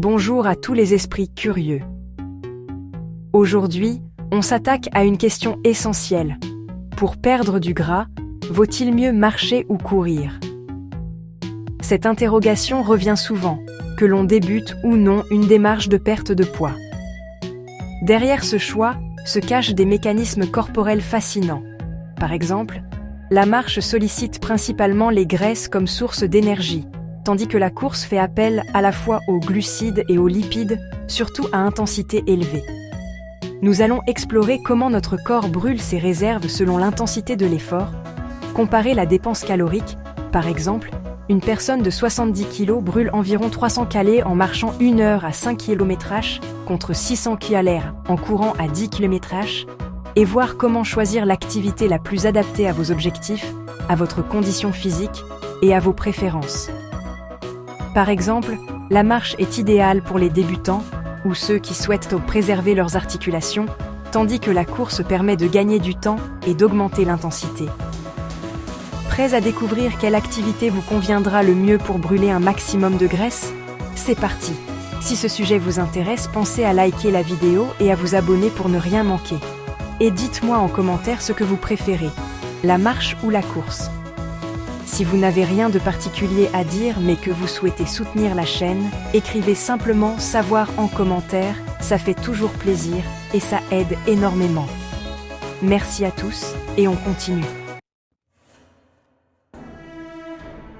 Bonjour à tous les esprits curieux. Aujourd'hui, on s'attaque à une question essentielle. Pour perdre du gras, vaut-il mieux marcher ou courir? Cette interrogation revient souvent, que l'on débute ou non une démarche de perte de poids. Derrière ce choix se cachent des mécanismes corporels fascinants. Par exemple, la marche sollicite principalement les graisses comme source d'énergie, tandis que la course fait appel à la fois aux glucides et aux lipides, surtout à intensité élevée. Nous allons explorer comment notre corps brûle ses réserves selon l'intensité de l'effort, comparer la dépense calorique. Par exemple, une personne de 70 kg brûle environ 300 calories en marchant 1 heure à 5 km/h contre 600 calories en courant à 10 km/h, et voir comment choisir l'activité la plus adaptée à vos objectifs, à votre condition physique et à vos préférences. Par exemple, la marche est idéale pour les débutants ou ceux qui souhaitent préserver leurs articulations, tandis que la course permet de gagner du temps et d'augmenter l'intensité. Prêts à découvrir quelle activité vous conviendra le mieux pour brûler un maximum de graisse? C'est parti! Si ce sujet vous intéresse, pensez à liker la vidéo et à vous abonner pour ne rien manquer. Et dites-moi en commentaire ce que vous préférez, la marche ou la course. Si vous n'avez rien de particulier à dire mais que vous souhaitez soutenir la chaîne, écrivez simplement « savoir » en commentaire, ça fait toujours plaisir et ça aide énormément. Merci à tous et on continue.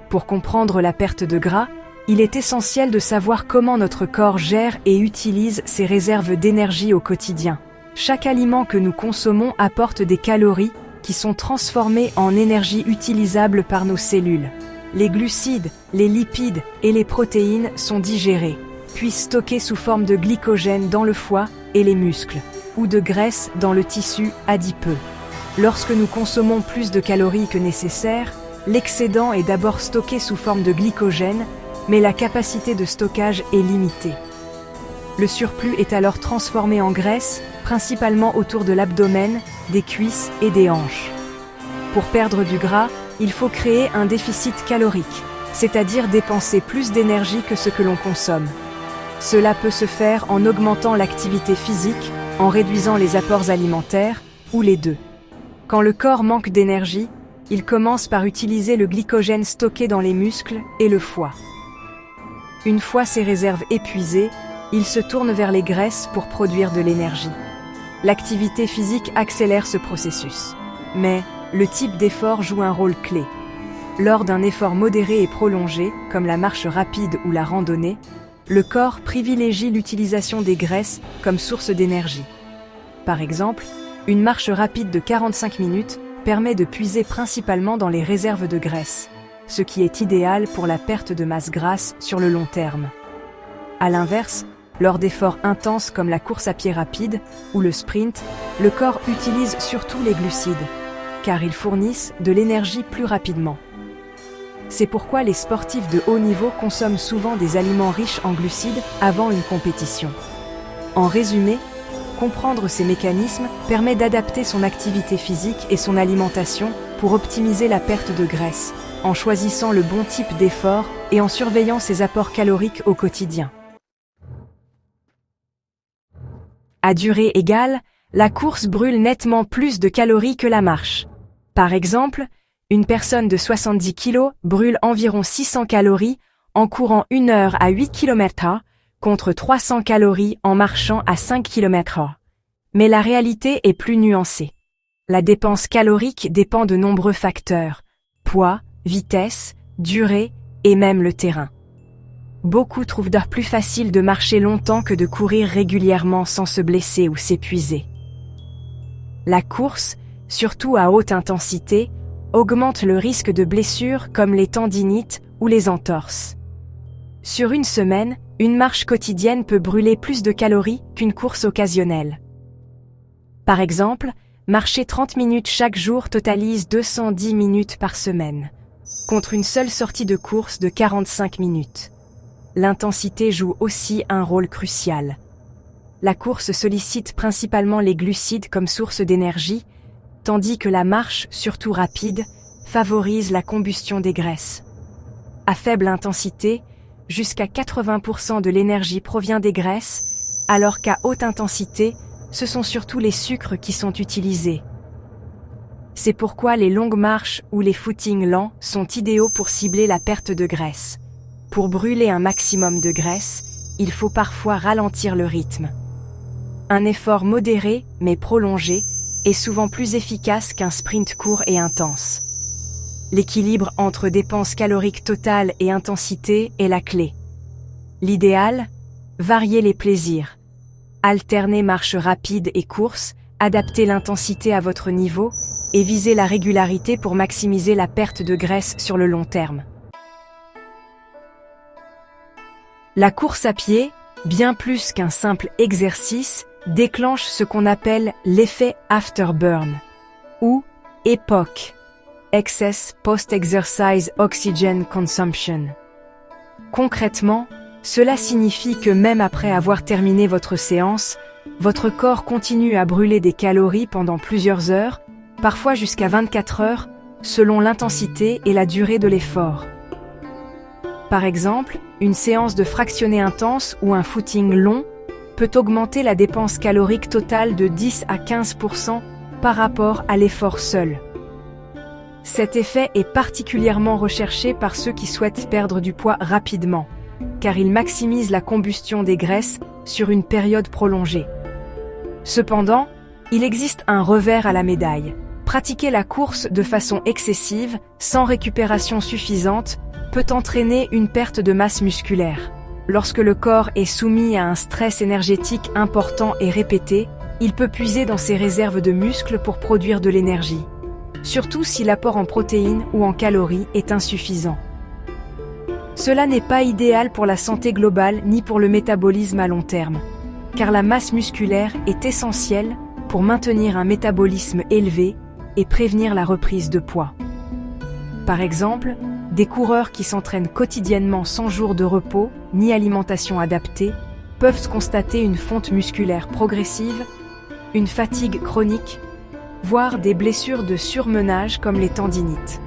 Pour comprendre la perte de gras, il est essentiel de savoir comment notre corps gère et utilise ses réserves d'énergie au quotidien. Chaque aliment que nous consommons apporte des calories qui sont transformées en énergie utilisable par nos cellules. Les glucides, les lipides et les protéines sont digérés, puis stockés sous forme de glycogène dans le foie et les muscles, ou de graisse dans le tissu adipeux. Lorsque nous consommons plus de calories que nécessaire, l'excédent est d'abord stocké sous forme de glycogène, mais la capacité de stockage est limitée. Le surplus est alors transformé en graisse, principalement autour de l'abdomen, des cuisses et des hanches. Pour perdre du gras, il faut créer un déficit calorique, c'est-à-dire dépenser plus d'énergie que ce que l'on consomme. Cela peut se faire en augmentant l'activité physique, en réduisant les apports alimentaires, ou les deux. Quand le corps manque d'énergie, il commence par utiliser le glycogène stocké dans les muscles et le foie. Une fois ces réserves épuisées, il se tourne vers les graisses pour produire de l'énergie. L'activité physique accélère ce processus. Mais le type d'effort joue un rôle clé. Lors d'un effort modéré et prolongé, comme la marche rapide ou la randonnée, le corps privilégie l'utilisation des graisses comme source d'énergie. Par exemple, une marche rapide de 45 minutes permet de puiser principalement dans les réserves de graisse, ce qui est idéal pour la perte de masse grasse sur le long terme. À l'inverse, lors d'efforts intenses comme la course à pied rapide ou le sprint, le corps utilise surtout les glucides, car ils fournissent de l'énergie plus rapidement. C'est pourquoi les sportifs de haut niveau consomment souvent des aliments riches en glucides avant une compétition. En résumé, comprendre ces mécanismes permet d'adapter son activité physique et son alimentation pour optimiser la perte de graisse, en choisissant le bon type d'effort et en surveillant ses apports caloriques au quotidien. À durée égale, la course brûle nettement plus de calories que la marche. Par exemple, une personne de 70 kg brûle environ 600 calories en courant 1 heure à 8 km/h contre 300 calories en marchant à 5 km/h. Mais la réalité est plus nuancée. La dépense calorique dépend de nombreux facteurs: poids, vitesse, durée et même le terrain. Beaucoup trouvent d'heures plus facile de marcher longtemps que de courir régulièrement sans se blesser ou s'épuiser. La course, surtout à haute intensité, augmente le risque de blessures comme les tendinites ou les entorses. Sur une semaine, une marche quotidienne peut brûler plus de calories qu'une course occasionnelle. Par exemple, marcher 30 minutes chaque jour totalise 210 minutes par semaine, contre une seule sortie de course de 45 minutes. L'intensité joue aussi un rôle crucial. La course sollicite principalement les glucides comme source d'énergie, tandis que la marche, surtout rapide, favorise la combustion des graisses. À faible intensité, jusqu'à 80% de l'énergie provient des graisses, alors qu'à haute intensité, ce sont surtout les sucres qui sont utilisés. C'est pourquoi les longues marches ou les footings lents sont idéaux pour cibler la perte de graisse. Pour brûler un maximum de graisse, il faut parfois ralentir le rythme. Un effort modéré, mais prolongé, est souvent plus efficace qu'un sprint court et intense. L'équilibre entre dépenses caloriques totales et intensité est la clé. L'idéal, varier les plaisirs. Alterner marche rapide et course, adapter l'intensité à votre niveau et viser la régularité pour maximiser la perte de graisse sur le long terme. La course à pied, bien plus qu'un simple exercice, déclenche ce qu'on appelle l'effet afterburn, ou EPOC, Excess Post-Exercise Oxygen Consumption. Concrètement, cela signifie que même après avoir terminé votre séance, votre corps continue à brûler des calories pendant plusieurs heures, parfois jusqu'à 24 heures, selon l'intensité et la durée de l'effort. Par exemple, une séance de fractionné intense ou un footing long peut augmenter la dépense calorique totale de 10 à 15% par rapport à l'effort seul. Cet effet est particulièrement recherché par ceux qui souhaitent perdre du poids rapidement, car il maximise la combustion des graisses sur une période prolongée. Cependant, il existe un revers à la médaille. Pratiquer la course de façon excessive, sans récupération suffisante, peut entraîner une perte de masse musculaire. Lorsque le corps est soumis à un stress énergétique important et répété, il peut puiser dans ses réserves de muscles pour produire de l'énergie. Surtout si l'apport en protéines ou en calories est insuffisant. Cela n'est pas idéal pour la santé globale ni pour le métabolisme à long terme, car la masse musculaire est essentielle pour maintenir un métabolisme élevé et prévenir la reprise de poids. Par exemple, des coureurs qui s'entraînent quotidiennement sans jour de repos ni alimentation adaptée peuvent constater une fonte musculaire progressive, une fatigue chronique, voire des blessures de surmenage comme les tendinites.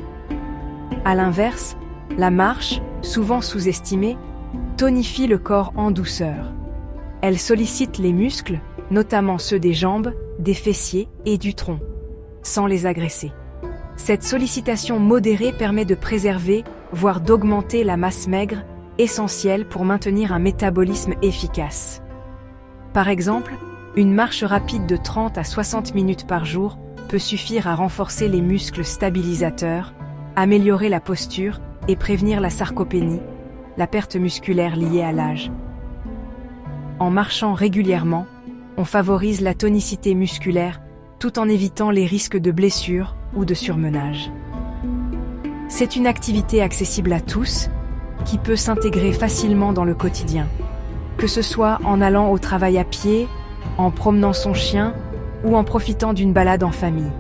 À l'inverse, la marche, souvent sous-estimée, tonifie le corps en douceur. Elle sollicite les muscles, notamment ceux des jambes, des fessiers et du tronc, sans les agresser. Cette sollicitation modérée permet de préserver, voire d'augmenter la masse maigre, essentielle pour maintenir un métabolisme efficace. Par exemple, une marche rapide de 30 à 60 minutes par jour peut suffire à renforcer les muscles stabilisateurs, améliorer la posture et prévenir la sarcopénie, la perte musculaire liée à l'âge. En marchant régulièrement, on favorise la tonicité musculaire tout en évitant les risques de blessures ou de surmenage. C'est une activité accessible à tous, qui peut s'intégrer facilement dans le quotidien, que ce soit en allant au travail à pied, en promenant son chien ou en profitant d'une balade en famille.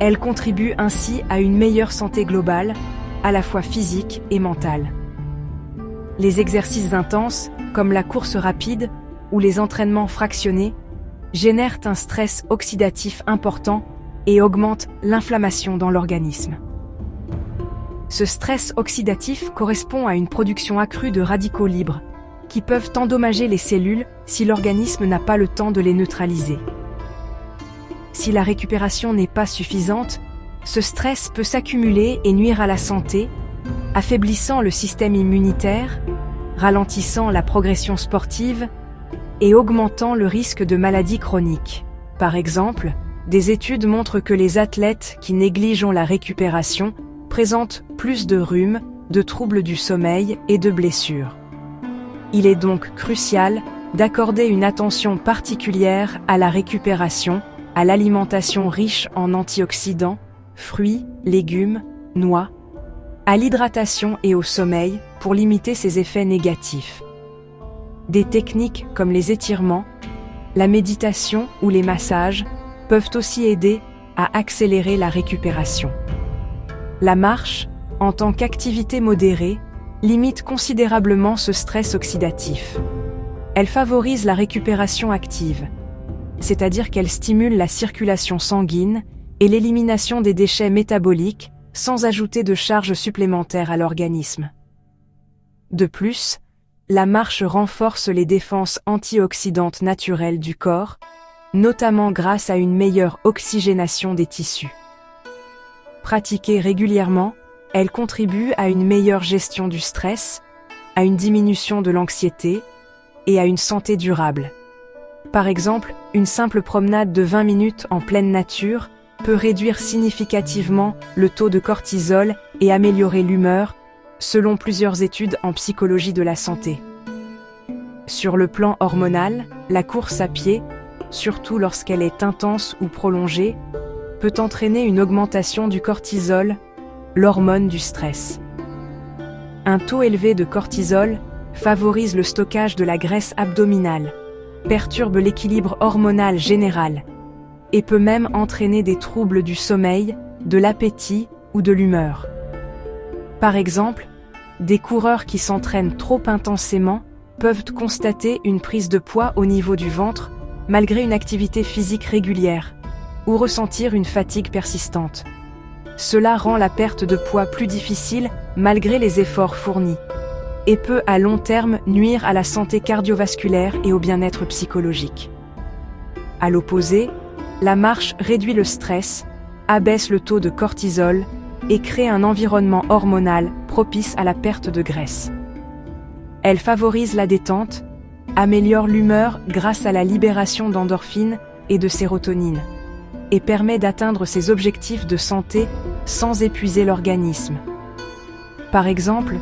Elle contribue ainsi à une meilleure santé globale, à la fois physique et mentale. Les exercices intenses, comme la course rapide ou les entraînements fractionnés, génèrent un stress oxydatif important et augmentent l'inflammation dans l'organisme. Ce stress oxydatif correspond à une production accrue de radicaux libres, qui peuvent endommager les cellules si l'organisme n'a pas le temps de les neutraliser. Si la récupération n'est pas suffisante, ce stress peut s'accumuler et nuire à la santé, affaiblissant le système immunitaire, ralentissant la progression sportive et augmentant le risque de maladies chroniques. Par exemple, des études montrent que les athlètes qui négligent la récupération présentent plus de rhume, de troubles du sommeil et de blessures. Il est donc crucial d'accorder une attention particulière à la récupération, à l'alimentation riche en antioxydants, fruits, légumes, noix, à l'hydratation et au sommeil pour limiter ces effets négatifs. Des techniques comme les étirements, la méditation ou les massages peuvent aussi aider à accélérer la récupération. La marche, en tant qu'activité modérée, limite considérablement ce stress oxydatif. Elle favorise la récupération active, c'est-à-dire qu'elle stimule la circulation sanguine et l'élimination des déchets métaboliques sans ajouter de charges supplémentaires à l'organisme. De plus, la marche renforce les défenses antioxydantes naturelles du corps, notamment grâce à une meilleure oxygénation des tissus. Pratiquée régulièrement, elle contribue à une meilleure gestion du stress, à une diminution de l'anxiété et à une santé durable. Par exemple, une simple promenade de 20 minutes en pleine nature peut réduire significativement le taux de cortisol et améliorer l'humeur, selon plusieurs études en psychologie de la santé. Sur le plan hormonal, la course à pied, surtout lorsqu'elle est intense ou prolongée, peut entraîner une augmentation du cortisol, l'hormone du stress. Un taux élevé de cortisol favorise le stockage de la graisse abdominale, perturbe l'équilibre hormonal général et peut même entraîner des troubles du sommeil, de l'appétit ou de l'humeur. Par exemple, des coureurs qui s'entraînent trop intensément peuvent constater une prise de poids au niveau du ventre malgré une activité physique régulière ou ressentir une fatigue persistante. Cela rend la perte de poids plus difficile malgré les efforts fournis et peut à long terme nuire à la santé cardiovasculaire et au bien-être psychologique. À l'opposé, la marche réduit le stress, abaisse le taux de cortisol et crée un environnement hormonal propice à la perte de graisse. Elle favorise la détente, améliore l'humeur grâce à la libération d'endorphines et de sérotonine, et permet d'atteindre ses objectifs de santé sans épuiser l'organisme. Par exemple,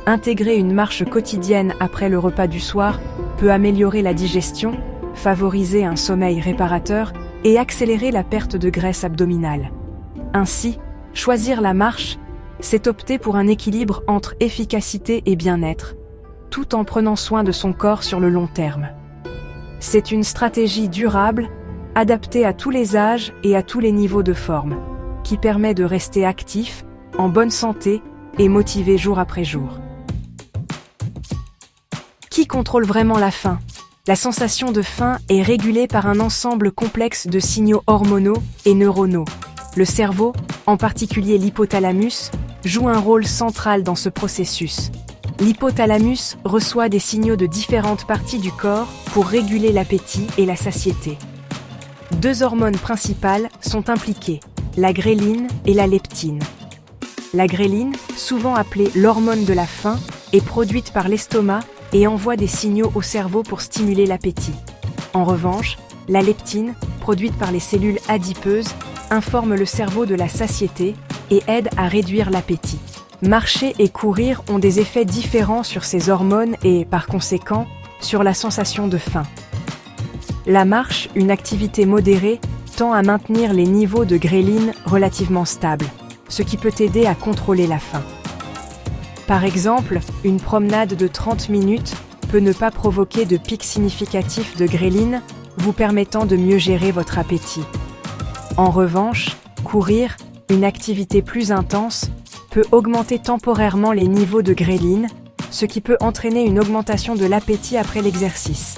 intégrer une marche quotidienne après le repas du soir peut améliorer la digestion, favoriser un sommeil réparateur et accélérer la perte de graisse abdominale. Ainsi, choisir la marche, c'est opter pour un équilibre entre efficacité et bien-être, tout en prenant soin de son corps sur le long terme. C'est une stratégie durable, adaptée à tous les âges et à tous les niveaux de forme, qui permet de rester actif, en bonne santé et motivé jour après jour. Qui contrôle vraiment la faim ? La sensation de faim est régulée par un ensemble complexe de signaux hormonaux et neuronaux. Le cerveau, en particulier l'hypothalamus, joue un rôle central dans ce processus. L'hypothalamus reçoit des signaux de différentes parties du corps pour réguler l'appétit et la satiété. Deux hormones principales sont impliquées, la gréline et la leptine. La gréline, souvent appelée l'hormone de la faim, est produite par l'estomac et envoie des signaux au cerveau pour stimuler l'appétit. En revanche, la leptine, produite par les cellules adipeuses, informe le cerveau de la satiété et aide à réduire l'appétit. Marcher et courir ont des effets différents sur ces hormones et, par conséquent, sur la sensation de faim. La marche, une activité modérée, tend à maintenir les niveaux de gréline relativement stables, ce qui peut aider à contrôler la faim. Par exemple, une promenade de 30 minutes peut ne pas provoquer de pic significatif de gréline, vous permettant de mieux gérer votre appétit. En revanche, courir, une activité plus intense, peut augmenter temporairement les niveaux de gréline, ce qui peut entraîner une augmentation de l'appétit après l'exercice.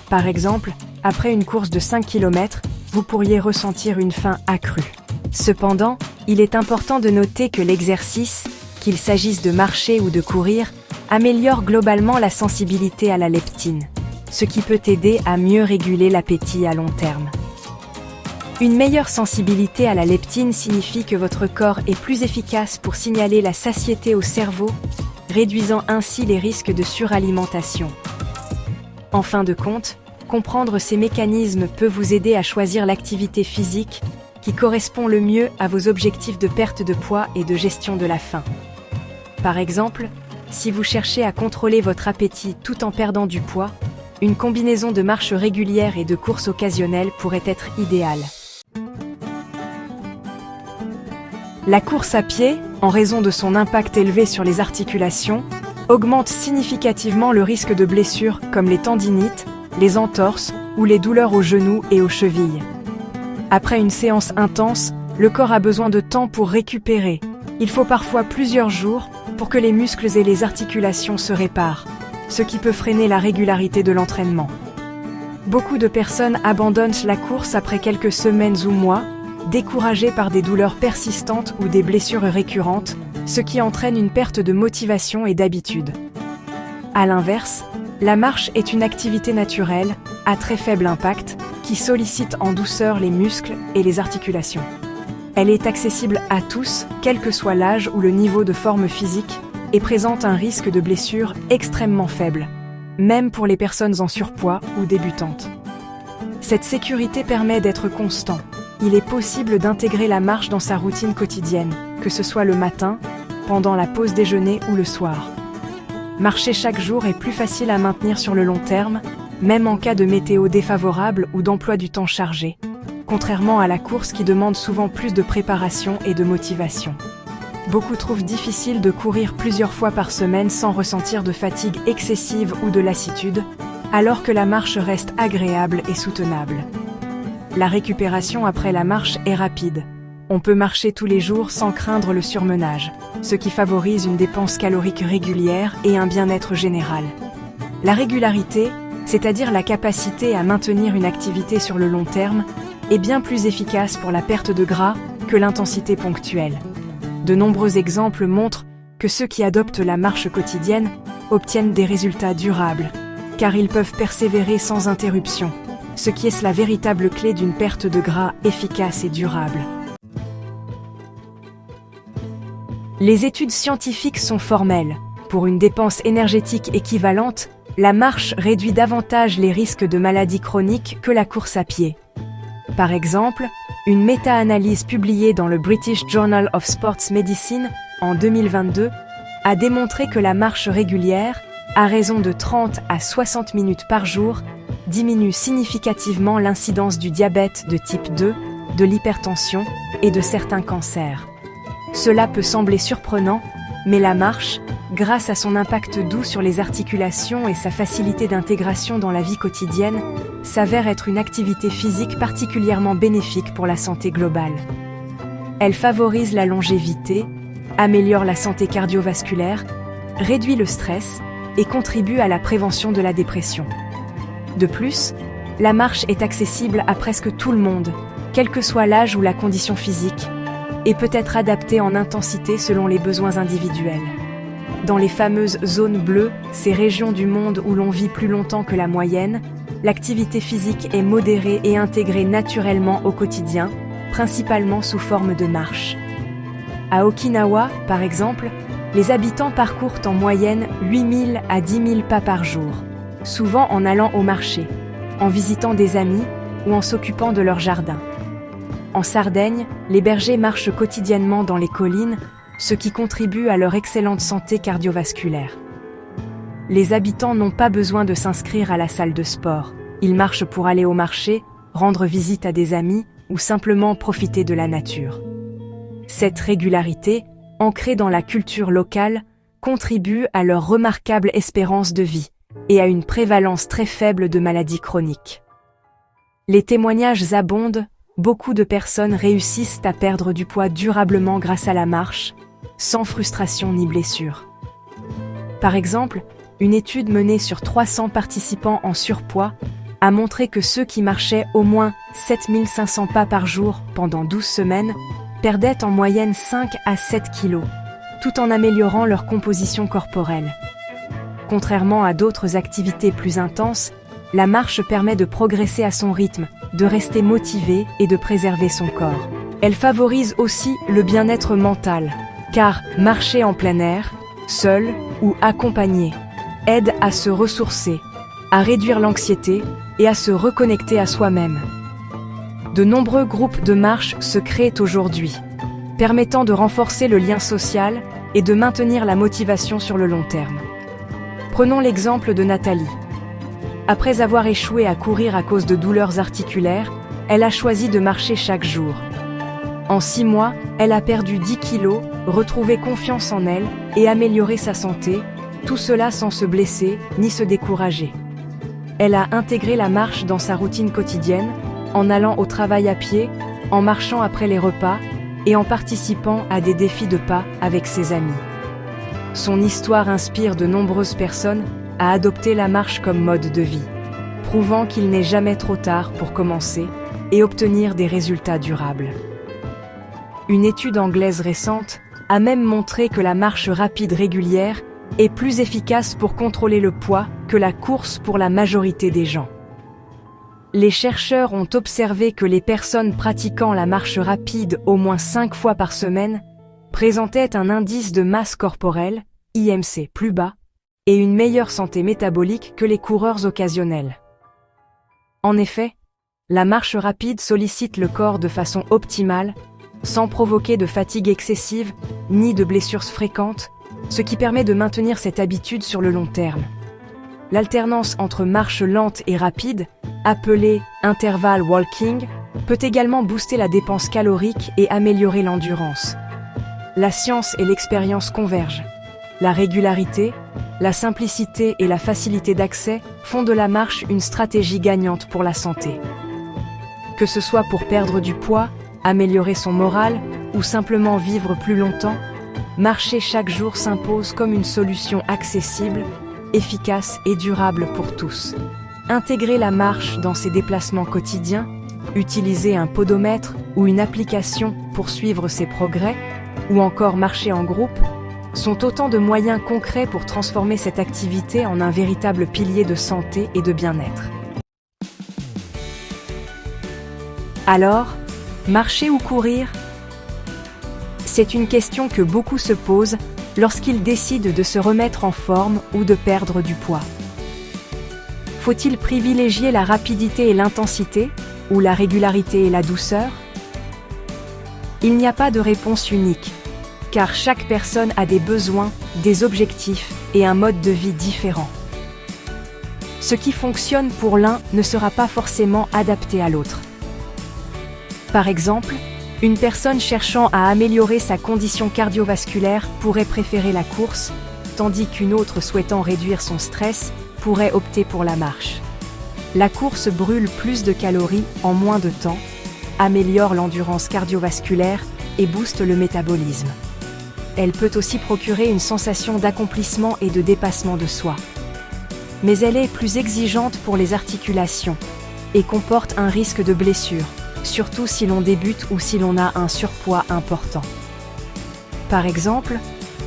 Par exemple, après une course de 5 km, vous pourriez ressentir une faim accrue. Cependant, il est important de noter que l'exercice, qu'il s'agisse de marcher ou de courir, améliore globalement la sensibilité à la leptine, ce qui peut aider à mieux réguler l'appétit à long terme. Une meilleure sensibilité à la leptine signifie que votre corps est plus efficace pour signaler la satiété au cerveau, réduisant ainsi les risques de suralimentation. En fin de compte, comprendre ces mécanismes peut vous aider à choisir l'activité physique qui correspond le mieux à vos objectifs de perte de poids et de gestion de la faim. Par exemple, si vous cherchez à contrôler votre appétit tout en perdant du poids, une combinaison de marche régulière et de courses occasionnelles pourrait être idéale. La course à pied, en raison de son impact élevé sur les articulations, augmente significativement le risque de blessures comme les tendinites, les entorses ou les douleurs aux genoux et aux chevilles. Après une séance intense, le corps a besoin de temps pour récupérer. Il faut parfois plusieurs jours pour que les muscles et les articulations se réparent, ce qui peut freiner la régularité de l'entraînement. Beaucoup de personnes abandonnent la course après quelques semaines ou mois, découragées par des douleurs persistantes ou des blessures récurrentes, ce qui entraîne une perte de motivation et d'habitude. À l'inverse, la marche est une activité naturelle, à très faible impact, qui sollicite en douceur les muscles et les articulations. Elle est accessible à tous, quel que soit l'âge ou le niveau de forme physique, et présente un risque de blessure extrêmement faible, même pour les personnes en surpoids ou débutantes. Cette sécurité permet d'être constant. Il est possible d'intégrer la marche dans sa routine quotidienne, que ce soit le matin, pendant la pause déjeuner ou le soir. Marcher chaque jour est plus facile à maintenir sur le long terme, même en cas de météo défavorable ou d'emploi du temps chargé, contrairement à la course qui demande souvent plus de préparation et de motivation. Beaucoup trouvent difficile de courir plusieurs fois par semaine sans ressentir de fatigue excessive ou de lassitude, alors que la marche reste agréable et soutenable. La récupération après la marche est rapide. On peut marcher tous les jours sans craindre le surmenage, ce qui favorise une dépense calorique régulière et un bien-être général. La régularité, c'est-à-dire la capacité à maintenir une activité sur le long terme, est bien plus efficace pour la perte de gras que l'intensité ponctuelle. De nombreux exemples montrent que ceux qui adoptent la marche quotidienne obtiennent des résultats durables, car ils peuvent persévérer sans interruption, ce qui est la véritable clé d'une perte de gras efficace et durable. Les études scientifiques sont formelles. Pour une dépense énergétique équivalente, la marche réduit davantage les risques de maladies chroniques que la course à pied. Par exemple, une méta-analyse publiée dans le British Journal of Sports Medicine en 2022 a démontré que la marche régulière, à raison de 30 à 60 minutes par jour, diminue significativement l'incidence du diabète de type 2, de l'hypertension et de certains cancers. Cela peut sembler surprenant, mais la marche, grâce à son impact doux sur les articulations et sa facilité d'intégration dans la vie quotidienne, s'avère être une activité physique particulièrement bénéfique pour la santé globale. Elle favorise la longévité, améliore la santé cardiovasculaire, réduit le stress et contribue à la prévention de la dépression. De plus, la marche est accessible à presque tout le monde, quel que soit l'âge ou la condition physique, et peut être adaptée en intensité selon les besoins individuels. Dans les fameuses zones bleues, ces régions du monde où l'on vit plus longtemps que la moyenne, l'activité physique est modérée et intégrée naturellement au quotidien, principalement sous forme de marche. À Okinawa, par exemple, les habitants parcourent en moyenne 8 000 à 10 000 pas par jour, souvent en allant au marché, en visitant des amis ou en s'occupant de leur jardin. En Sardaigne, les bergers marchent quotidiennement dans les collines, ce qui contribue à leur excellente santé cardiovasculaire. Les habitants n'ont pas besoin de s'inscrire à la salle de sport. Ils marchent pour aller au marché, rendre visite à des amis ou simplement profiter de la nature. Cette régularité, ancrée dans la culture locale, contribue à leur remarquable espérance de vie et à une prévalence très faible de maladies chroniques. Les témoignages abondent. Beaucoup de personnes réussissent à perdre du poids durablement grâce à la marche, sans frustration ni blessure. Par exemple, une étude menée sur 300 participants en surpoids a montré que ceux qui marchaient au moins 7500 pas par jour pendant 12 semaines perdaient en moyenne 5 à 7 kilos, tout en améliorant leur composition corporelle. Contrairement à d'autres activités plus intenses, la marche permet de progresser à son rythme, de rester motivé et de préserver son corps. Elle favorise aussi le bien-être mental, car marcher en plein air, seul ou accompagné, aide à se ressourcer, à réduire l'anxiété et à se reconnecter à soi-même. De nombreux groupes de marche se créent aujourd'hui, permettant de renforcer le lien social et de maintenir la motivation sur le long terme. Prenons l'exemple de Nathalie. Après avoir échoué à courir à cause de douleurs articulaires, elle a choisi de marcher chaque jour. En 6 mois, elle a perdu 10 kilos, retrouvé confiance en elle et amélioré sa santé, tout cela sans se blesser ni se décourager. Elle a intégré la marche dans sa routine quotidienne, en allant au travail à pied, en marchant après les repas et en participant à des défis de pas avec ses amis. Son histoire inspire de nombreuses personnes à adopter la marche comme mode de vie, prouvant qu'il n'est jamais trop tard pour commencer et obtenir des résultats durables. Une étude anglaise récente a même montré que la marche rapide régulière est plus efficace pour contrôler le poids que la course pour la majorité des gens. Les chercheurs ont observé que les personnes pratiquant la marche rapide au moins 5 fois par semaine présentaient un indice de masse corporelle, IMC, plus bas, et une meilleure santé métabolique que les coureurs occasionnels. En effet, la marche rapide sollicite le corps de façon optimale, sans provoquer de fatigue excessive ni de blessures fréquentes, ce qui permet de maintenir cette habitude sur le long terme. L'alternance entre marche lente et rapide, appelée interval walking, peut également booster la dépense calorique et améliorer l'endurance. La science et l'expérience convergent. La régularité, la simplicité et la facilité d'accès font de la marche une stratégie gagnante pour la santé. Que ce soit pour perdre du poids, améliorer son moral ou simplement vivre plus longtemps, marcher chaque jour s'impose comme une solution accessible, efficace et durable pour tous. Intégrer la marche dans ses déplacements quotidiens, utiliser un podomètre ou une application pour suivre ses progrès, ou encore marcher en groupe, sont autant de moyens concrets pour transformer cette activité en un véritable pilier de santé et de bien-être. Alors, marcher ou courir ? C'est une question que beaucoup se posent lorsqu'ils décident de se remettre en forme ou de perdre du poids. Faut-il privilégier la rapidité et l'intensité, ou la régularité et la douceur ? Il n'y a pas de réponse unique, car chaque personne a des besoins, des objectifs et un mode de vie différent. Ce qui fonctionne pour l'un ne sera pas forcément adapté à l'autre. Par exemple, une personne cherchant à améliorer sa condition cardiovasculaire pourrait préférer la course, tandis qu'une autre souhaitant réduire son stress pourrait opter pour la marche. La course brûle plus de calories en moins de temps, améliore l'endurance cardiovasculaire et booste le métabolisme. Elle peut aussi procurer une sensation d'accomplissement et de dépassement de soi. Mais elle est plus exigeante pour les articulations et comporte un risque de blessure, surtout si l'on débute ou si l'on a un surpoids important. Par exemple,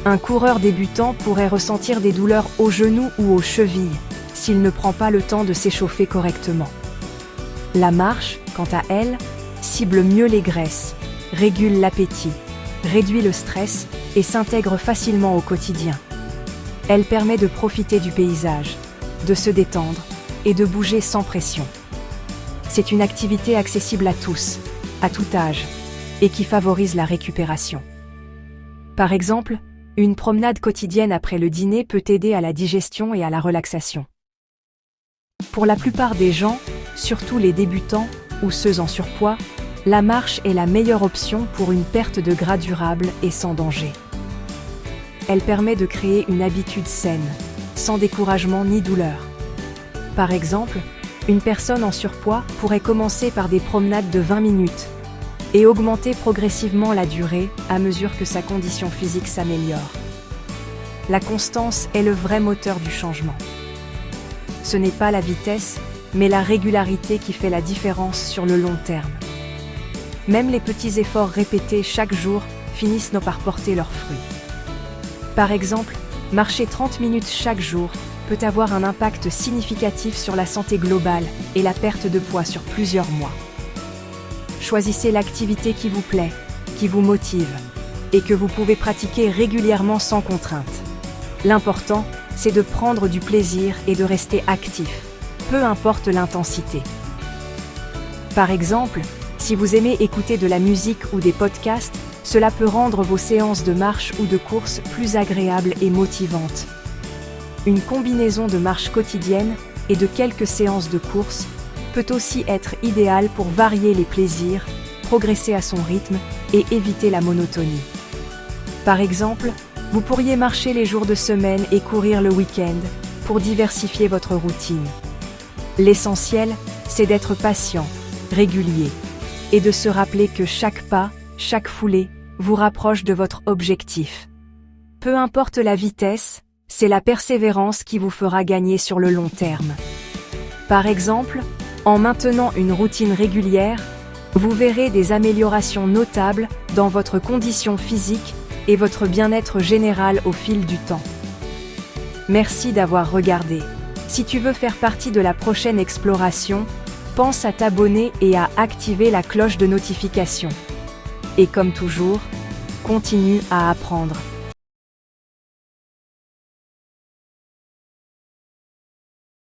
un coureur débutant pourrait ressentir des douleurs aux genoux ou aux chevilles s'il ne prend pas le temps de s'échauffer correctement. La marche, quant à elle, cible mieux les graisses, régule l'appétit, réduit le stress et s'intègre facilement au quotidien. Elle permet de profiter du paysage, de se détendre et de bouger sans pression. C'est une activité accessible à tous, à tout âge, et qui favorise la récupération. Par exemple, une promenade quotidienne après le dîner peut aider à la digestion et à la relaxation. Pour la plupart des gens, surtout les débutants ou ceux en surpoids, la marche est la meilleure option pour une perte de gras durable et sans danger. Elle permet de créer une habitude saine, sans découragement ni douleur. Par exemple, une personne en surpoids pourrait commencer par des promenades de 20 minutes et augmenter progressivement la durée à mesure que sa condition physique s'améliore. La constance est le vrai moteur du changement. Ce n'est pas la vitesse, mais la régularité qui fait la différence sur le long terme. Même les petits efforts répétés chaque jour finissent par porter leurs fruits. Par exemple, marcher 30 minutes chaque jour peut avoir un impact significatif sur la santé globale et la perte de poids sur plusieurs mois. Choisissez l'activité qui vous plaît, qui vous motive, et que vous pouvez pratiquer régulièrement sans contrainte. L'important, c'est de prendre du plaisir et de rester actif, peu importe l'intensité. Par exemple, si vous aimez écouter de la musique ou des podcasts, cela peut rendre vos séances de marche ou de course plus agréables et motivantes. Une combinaison de marche quotidienne et de quelques séances de course peut aussi être idéale pour varier les plaisirs, progresser à son rythme et éviter la monotonie. Par exemple, vous pourriez marcher les jours de semaine et courir le week-end pour diversifier votre routine. L'essentiel, c'est d'être patient, régulier, et de se rappeler que chaque pas, chaque foulée, vous rapproche de votre objectif. Peu importe la vitesse, c'est la persévérance qui vous fera gagner sur le long terme. Par exemple, en maintenant une routine régulière, vous verrez des améliorations notables dans votre condition physique et votre bien-être général au fil du temps. Merci d'avoir regardé. Si tu veux faire partie de la prochaine exploration, pense à t'abonner et à activer la cloche de notification. Et comme toujours, continue à apprendre.